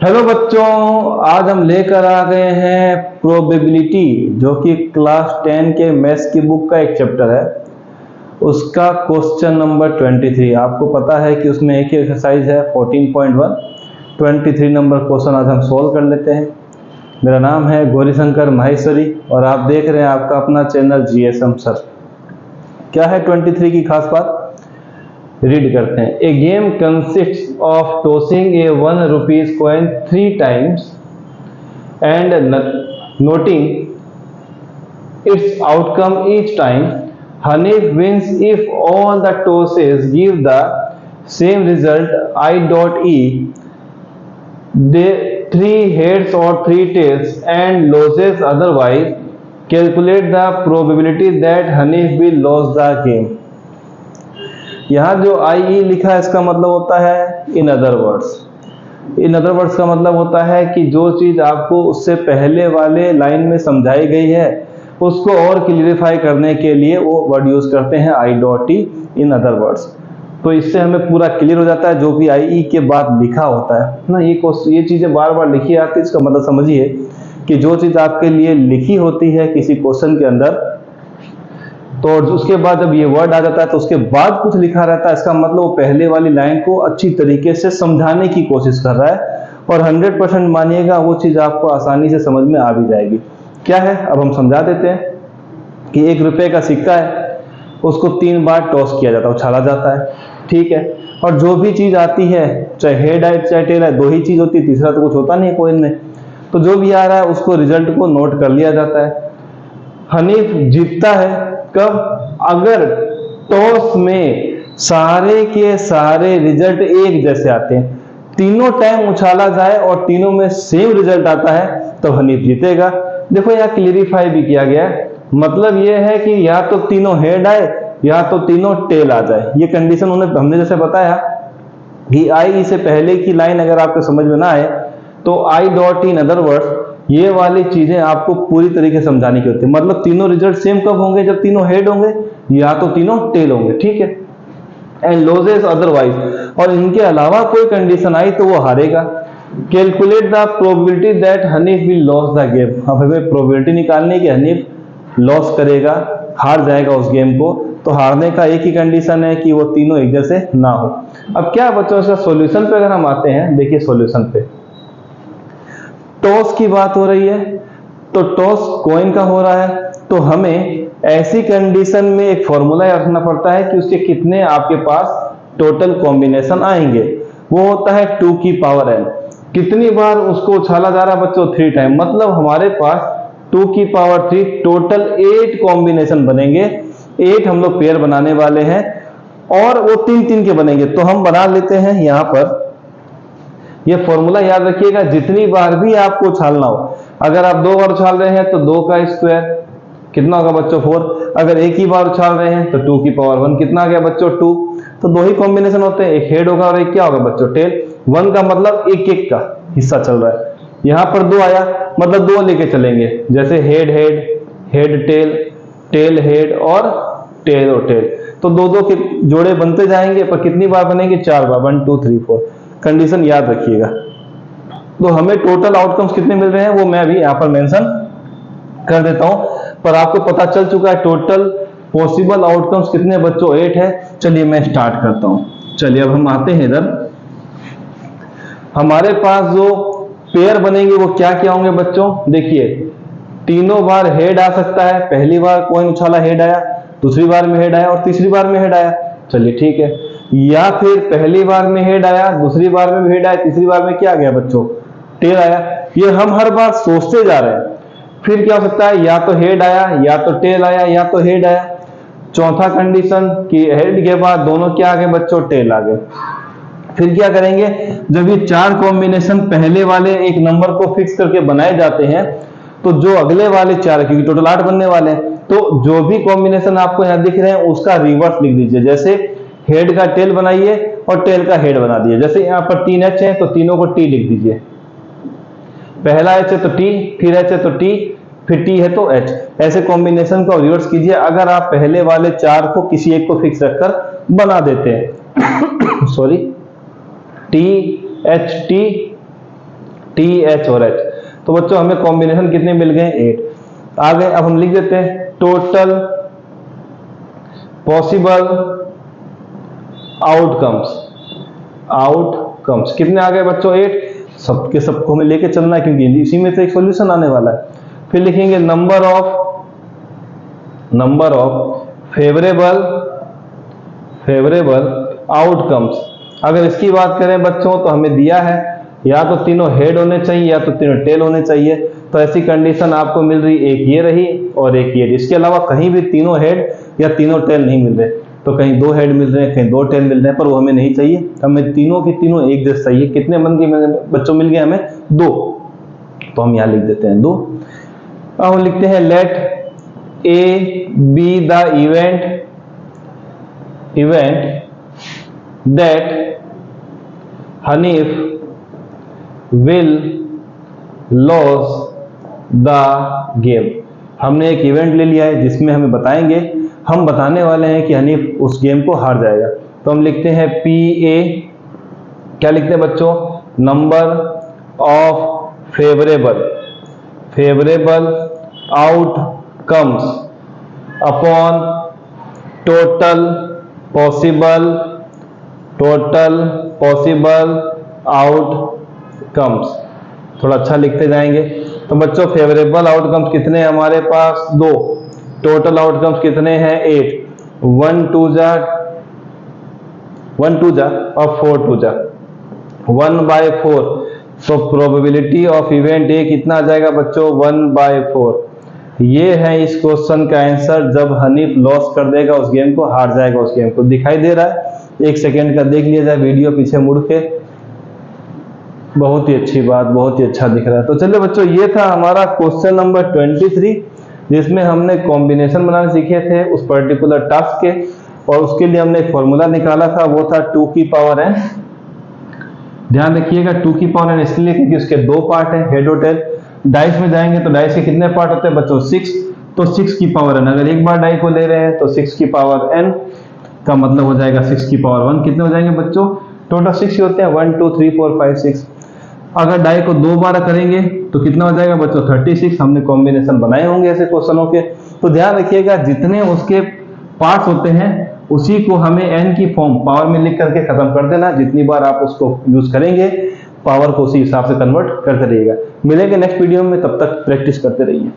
Hello बच्चों, आज हम लेकर आ गए हैं प्रोबेबिलिटी, जो कि क्लास 10 के मैथ्स की बुक का एक चैप्टर है। उसका क्वेश्चन नंबर 23। आपको पता है कि उसमें एक ही एक्सरसाइज है 14.1। 23 नंबर क्वेश्चन आज हम सोल्व कर लेते हैं। मेरा नाम है गौरीशंकर माहेश्वरी और आप देख रहे हैं आपका अपना चैनल GSM सर। क्या है 23 की खास बात, रीड करते हैं। A game consists of tossing a 1 rupees coin 3 times and noting its outcome each time. Hanif wins if all the tosses give the same result I dot E. They 3 heads or 3 tails and loses otherwise. Calculate the probability that Hanif will lose the game. यहाँ जो IE लिखा है इसका मतलब होता है in other words. In other words का मतलब होता है कि जो चीज आपको उससे पहले वाले लाइन में समझाई गई है उसको और क्लियरिफाई करने के लिए वो वर्ड यूज करते हैं I dot E, in other words. तो इससे हमें पूरा क्लियर हो जाता है जो भी IE के बाद लिखा होता है ना। ये चीजें बार बार लिखी आती है, इसका मतलब समझिए कि जो चीज आपके लिए लिखी होती है किसी क्वेश्चन के अंदर, तो उसके बाद जब ये वर्ड आ जाता है तो उसके बाद कुछ लिखा रहता है, इसका मतलब वो पहले वाली लाइन को अच्छी तरीके से समझाने की कोशिश कर रहा है और 100% मानिएगा वो चीज आपको आसानी से समझ में आ भी जाएगी। क्या है अब हम समझा देते हैं कि 1 रुपए का सिक्का है, उसको 3 बार टॉस किया जाता है, उछाला जाता है, ठीक है। और जो भी चीज आती है, चाहे हेड है चाहे टेल है, 2 ही चीज होती है, तीसरा तो कुछ होता नहीं है कोइन में। तो जो भी आ रहा है उसको रिजल्ट को नोट कर लिया जाता है। हनीफ जीतता है कब, अगर टॉस में सारे के सारे रिजल्ट एक जैसे आते हैं, तीनों टाइम उछाला जाए और तीनों में सेम रिजल्ट आता है तो हनीफ जीतेगा। देखो यहाँ क्लियरिफाई भी किया गया है, मतलब यह है कि या तो तीनों हेड आए या तो तीनों टेल आ जाए। ये कंडीशन हमने जैसे बताया कि आई से पहले की लाइन अगर आपको समझ में ना आए तो I dot in other words, ये वाली चीजें आपको पूरी तरीके से समझानी की होती है। मतलब तीनों रिजल्ट सेम कब होंगे, जब तीनों हेड होंगे या तो तीनों टेल होंगे, ठीक है। एंड लॉसेस अदरवाइज, और इनके अलावा कोई कंडीशन आई तो वो हारेगा। Calculate the probability that Hanif will loss the game. अब हमें प्रोबेबिलिटी निकालनी है कि हनीफ लॉस करेगा, हार जाएगा उस गेम को। तो हारने का एक ही कंडीशन है कि वो तीनों एक जैसे ना हो। अब क्या बच्चों, इसका सॉल्यूशन पे अगर हम आते हैं, देखिए सॉल्यूशन पे टॉस की बात हो रही है तो टॉस कॉइन का हो रहा है, तो हमें ऐसी कंडीशन में एक फॉर्मूला रखना पड़ता है कि उसके कितने आपके पास टोटल कॉम्बिनेशन आएंगे। वो होता है 2 की पावर n। कितनी बार उसको उछाला जा रहा है बच्चों, 3 टाइम, मतलब हमारे पास 2 की पावर 3 टोटल 8 कॉम्बिनेशन बनेंगे। 8 हम लोग पेयर बनाने वाले हैं और वो 3-3 के बनेंगे। तो हम बना लेते हैं यहां पर, ये फॉर्मूला याद रखिएगा, जितनी बार भी आपको उछालना हो, अगर आप 2 बार उछाल रहे हैं तो 2 का स्क्वायर कितना होगा बच्चों 4। अगर एक ही बार उछाल रहे हैं तो 2 की पावर 1 कितना आ गया बच्चों 2। तो 2 ही कॉम्बिनेशन होते हैं, एक हेड होगा और एक क्या होगा बच्चों टेल। 1 का मतलब एक एक का हिस्सा चल रहा है, यहां पर 2 आया मतलब 2 लेके चलेंगे, जैसे head head, head tail, tail head और टेल और टेल। तो 2-2 के जोड़े बनते जाएंगे, पर कितनी बार बनेंगे, 4 बार, 1 2 3 4। कंडीशन याद रखिएगा। तो हमें टोटल आउटकम्स कितने मिल रहे हैं वो मैं अभी यहां पर मेंशन कर देता हूं, पर आपको पता चल चुका है टोटल पॉसिबल आउटकम्स कितने बच्चों 8 है। चलिए मैं स्टार्ट करता हूं। चलिए अब हम आते हैं इधर, हमारे पास जो पेयर बनेंगे वो क्या क्या होंगे बच्चों, देखिए तीनों बार हेड आ सकता है। पहली बार कॉइन उछाला हेड आया, दूसरी बार में हेड आया और तीसरी बार में हेड आया, चलिए ठीक है। या फिर पहली बार में हेड आया, दूसरी बार में भी हेड आया, तीसरी बार में क्या आ गया बच्चों टेल आया। ये हम हर बार सोचते जा रहे हैं। फिर क्या हो सकता है, या तो हेड आया या तो टेल आया या तो हेड आया। चौथा कंडीशन कि हेड के बाद दोनों क्या आ गए बच्चों टेल आ गए। फिर क्या करेंगे, जब ये 4 कॉम्बिनेशन पहले वाले एक नंबर को फिक्स करके बनाए जाते हैं तो जो अगले वाले 4, क्योंकि टोटल 8 बनने वाले हैं, तो जो भी कॉम्बिनेशन आपको यहाँ दिख रहे हैं उसका रिवर्स लिख दीजिए। जैसे हेड का टेल बनाइए और टेल का हेड बना दिए। जैसे यहाँ पर 3 H है तो तीनों को T लिख दीजिए। पहला H है तो T, फिर H है तो T, फिर T है तो H। ऐसे कॉम्बिनेशन को रिवर्स कीजिए अगर आप पहले वाले 4 को किसी एक को फिक्स रखकर बना देते हैं। Sorry, T H T TH और H। तो बच्चों हमें कॉम्बिनेशन कितने मिल गए? 8 आ गए। अब हम लिख देते हैं टोटल पॉसिबल आउटकम्स कितने आ गए बच्चों? 8। सबके सबको हमें लेके चलना है क्योंकि इसी में से एक सॉल्यूशन आने वाला है। फिर लिखेंगे नंबर ऑफ फेवरेबल आउटकम्स। अगर इसकी बात करें बच्चों तो हमें दिया है या तो तीनों हेड होने चाहिए या तो तीनों टेल होने चाहिए। तो ऐसी कंडीशन आपको मिल रही, एक ये रही और एक ये। इसके अलावा कहीं भी तीनों हेड या तीनों टेल नहीं मिल रहे। तो कहीं 2 हेड मिल रहे हैं, कहीं 2 टेल मिल रहे हैं, पर वो हमें नहीं चाहिए। हमें तीनों की तीनों एक जैसे चाहिए। कितने बच्चों मिल गए हमें? 2। तो हम यहाँ लिख देते हैं 2। अब हम लिखते हैं let A be the event that Hanif will loss the game. हमने एक इवेंट ले लिया है जिसमें हमें बताएंगे, हम बताने वाले हैं कि हनीफ उस गेम को हार जाएगा। तो हम लिखते हैं PA, क्या लिखते हैं बच्चों? Number of favourable outcomes upon total possible outcomes. थोड़ा अच्छा लिखते जाएंगे। तो बच्चों फेवरेबल आउटकम्स कितने हैं हमारे पास? 2। टोटल आउटकम्स कितने हैं? 8। 1 2 जा और 4 2 जा 1/4। तो प्रोबेबिलिटी ऑफ इवेंट ए कितना आ जाएगा बच्चों? 1/4। ये है इस क्वेश्चन का आंसर। जब हनीफ लॉस कर देगा उस गेम को, हार जाएगा उस गेम को। दिखाई दे रहा है? 1 सेकेंड का देख लिया जाए वीडियो पीछे मुड़ के। बहुत ही अच्छी बात, बहुत ही अच्छा दिख रहा है। तो चलिए बच्चों, ये था हमारा क्वेश्चन नंबर 23 जिसमें हमने कॉम्बिनेशन बनाने सीखे थे उस पर्टिकुलर टास्क के। और उसके लिए हमने एक फॉर्मूला निकाला था, वो था 2 की पावर n। ध्यान रखिएगा 2 की पावर n इसलिए क्योंकि उसके 2 पार्ट हैं, हेड और टेल। डाइस में जाएंगे तो डाइस के कितने पार्ट होते हैं बच्चों? 6। तो 6 की पावर n, अगर एक बार डाई को ले रहे हैं तो 6 की पावर n का मतलब हो जाएगा 6 की पावर 1। कितने हो जाएंगे बच्चों? टोटल 6 ही होते हैं, 1 2 3 4 5 6। अगर डाई को 2 बार करेंगे तो कितना हो जाएगा बच्चों? 36। हमने कॉम्बिनेशन बनाए होंगे ऐसे क्वेश्चनों के। तो ध्यान रखिएगा जितने उसके पार्ट्स होते हैं उसी को हमें n की फॉर्म पावर में लिख करके खत्म कर देना। जितनी बार आप उसको यूज करेंगे पावर को उसी हिसाब से कन्वर्ट करते रहिएगा। मिलेंगे नेक्स्ट वीडियो में, तब तक प्रैक्टिस करते रहिए।